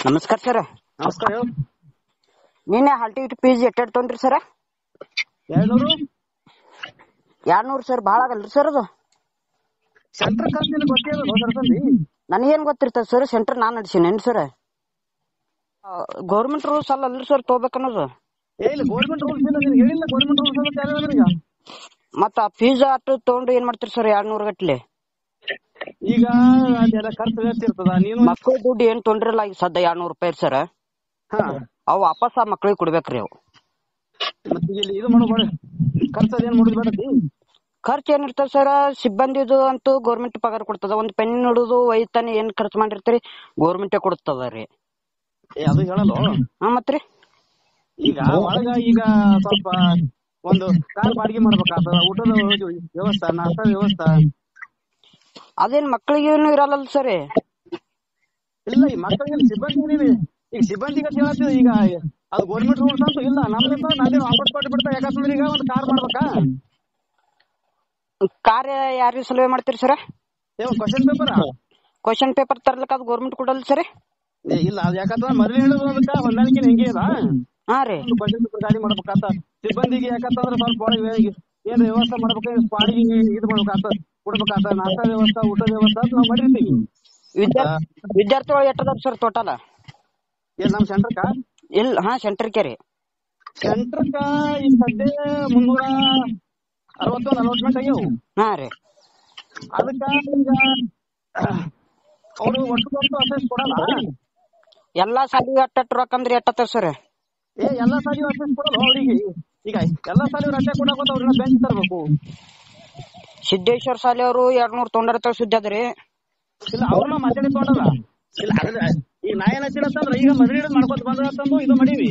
ನಮಸ್ಕಾರ ಸರ್. ನಮಸ್ಕಾರ. ನಿನ್ನೆ ಹಾಲ್ ಟಿಕೆಟ್ ಫೀಸ್ ಎಷ್ಟ್ ತೊಂದ್ರಿ ಸರ್? 200 ಸರ್. ಭಾಳ ಆಗಲ್ರಿ ಸರ್ ಅದು? ಸೆಂಟ್ರ್ ಕಂಪ್ನಿ ಗೊತ್ತಿಲ್ಲ ನನಗೇನ್ ಗೊತ್ತಿರ್ತದ ಸರ್? ಸೆಂಟರ್ ನಾನ್ ನಡ್ಸೀನಿ ಸರ್. ಗೌರ್ಮೆಂಟ್ ರೂಲ್ಸ್ ಅಲ್ಲಲ್ರಿ ಸರ್ ತಗೋಬೇಕನ್ನೋದು? ಇಲ್ಲ ಗೌರ್ಮೆಂಟ್ ರೂಲ್ಸ್ ಇಲ್ಲ, ನಿನಗೆ ಹೇಳಿಲ್ಲ ಗೌರ್ಮೆಂಟ್ ರೂಲ್ಸ್ ಅಂತ ಯಾರು ಈಗ? ಮತ್ತ ಆ ಫೀಸ್ ಅಷ್ಟು ತಗೊಂಡು ಏನ್ ಮಾಡ್ತೀರಿ ಸರ್? 200 ಗಟ್ಲೆ ಈಗ ಅದೆಲ್ಲ ಖರ್ಚು ವೆಚ್ಚ ಇರ್ತದ. ನೀನು ಮಕ್ಕಳ ದುಡ್ಡು ಏನ್ ತೊಂದ್ರಿಲ್ಲ ಈಗ ಸದ್ಯ 200 ರೂಪಾಯಿ ಸರ್. ಅವು ವಾಪಸ್ ಆ ಮಕ್ಳಿಗೆ ಕೊಡ್ಬೇಕ್ರಿ ಅವು. ಮತ್ತೆ ಇಲ್ಲಿ ಇದು ಮಾಡಬೇಡ, ಖರ್ಚು ಅದೇನ್ ಮಾಡೋದು ಬೇಡತಿ. ಖರ್ಚು ಏನಿರ್ತದ ಸರ್? ಸಿಬ್ಬಂದಿದು ಅಂತೂ ಗೌರ್ಮೆಂಟ್ ಪಗಾರ ಕೊಡ್ತದ. ಒಂದ್ ಪೆನ್ ಹಿಡುದು ಒಯ್ತಾನೆ ಏನ್ ಖರ್ಚು ಮಾಡಿರ್ತೀರಿ ಗೌರ್ಮೆಂಟೇ ಕೊಡ್ತದ ರೀ. ಅದು ಹೇಳಲ್ಲ. ಮತ್ರಿ ಈಗ ಒಳಗ ಈಗ ಸ್ವಲ್ಪ ಒಂದು ಕಾರ್ ಬಾಡಿಗೆ ಮಾಡ್ಬೇಕಾಗ್ತದ, ಊಟದ ವ್ಯವಸ್ಥೆ, ನಾಷ್ಟ ವ್ಯವಸ್ಥೆ. ಅದೇನ್ ಮಕ್ಳಿಗೇನು ಇರಲ್ಲ ಸರ್? ಇಲ್ಲ ಈ ಮಕ್ಕಳಿಗೆ ಸಿಬ್ಬಂದಿ, ಈಗ ಸಿಬ್ಬಂದಿಗೆ ಹೇಳ್ತೀವಿ. ಈಗ ಅದು ಗೌರ್ಮೆಂಟ್ ರೂಲ್ಸ್ ಅಂತೂ ಇಲ್ಲ. ನಮ್ದಿಂದ ನಾವೇ ವಾಪಸ್ ಕೊಟ್ಟು ಬಿಡ್ತಾ. ಯಾಕಂದ್ರೆ ಈಗ ಒಂದು ಕಾರ್ ಮಾಡ್ಬೇಕಾ? ಕಾರ್ಯ ಯಾರಿಗೆ ಸಲಹೆ ಮಾಡ್ತೀರಿ ಸರ್? ಕ್ವಶನ್ ಪೇಪರ್ ತರ್ಲಿಕ್ಕೆ ಅದು ಗೌರ್ಮೆಂಟ್ ಕೊಡಲ್ಲ ಸರ್? ಇಲ್ಲ, ಅದು ಯಾಕಂದ್ರೆ ಮದ್ವೆ ಹೇಳೋದಕ್ಕ ಹೊಂದಾಣಿಕೆ ಹೆಂಗೆ ಇಲ್ಲ. ಹಾ ರೀ. ಕ್ವಶನ್ ಪೇಪರ್ ಗಾಡಿ ಮಾಡ್ಬೇಕಾತ ಸಿಬ್ಬಂದಿಗೆ. ಯಾಕಂತಂದ್ರೆ ಸ್ವಲ್ಪ ಒಳಗೆ ಏನ್ ವ್ಯವಸ್ಥೆ ಮಾಡ್ಬೇಕು, ಬಾಡಿಗೆ ಇದು ಮಾಡ್ಬೇಕಾತ, ಕೊಡ್ಬೇಕಾತ, ನಾಷ್ಟ ವ್ಯವಸ್ಥೆ, ಊಟದ ವ್ಯವಸ್ಥೆ ಅಂತ ನಾವು ಮಾಡಿರ್ತೀವಿ. ವಿದ್ಯಾರ್ಥಿಗಳು ಎಷ್ಟದಾರ ಸರ್ ಟೋಟಲ್? ಏನ್ ನಮ್ ಸೆಂಟರ್ಕ? ಇಲ್ಲ, ಸೆಂಟರ್ಗೆ ರೀ. ಸೆಂಟರ್ಕ ಈಗ ಸದ್ಯ 360-40 ಗಂಟೆ ಆಗ್ಯಾವ. ಹಾ ರೀ. ಅದಕ್ಕ ಈಗ ಅವರು ಒಟ್ಟು ಅಸೆಸ್ ಕೊಡಲ್ಲ. ಎಲ್ಲಾ ಸಾಲಿಗೆ ಅಟ್ಟ ರೊಕ್ಕ ಅಂದ್ರೆ ಎಟ್ಟತ್ತ ಸರ್? ಎಲ್ಲಾ ಸಾಲಿ ಅಸೆಸ್ ಕೊಡಲ್ಲ ಅವ್ರಿಗೆ. ಈಗ ಎಲ್ಲಾ ಸಾಲಿ ರಜೆ ಕೊಡಾಕೋತ ಅವ್ರನ್ನ ಬೆಂಚ್ ತರಬೇಕು. ಸಿದ್ದೇಶ್ವರ ಸಾಲಿ ಅವರು 200 ತೊಂಡಿರ್ತಾವ ಸುದ್ದಿ ಅದ್ರಿ. ಇಲ್ಲ ಅವ್ರನ್ನ ಮಾತಾಡಿ ತೊಗೊಂಡಲ್ಲ. ಇಲ್ಲ ಈಗ ನಾ ಏನ್ ಹಚ್ಚಿರತ್ತಂದ್ರ ಈಗ ಮದ್ವೆ ಮಾಡ್ಕೊತ ಬಂದ್ರ ಇದು ಮಾಡೀವಿ.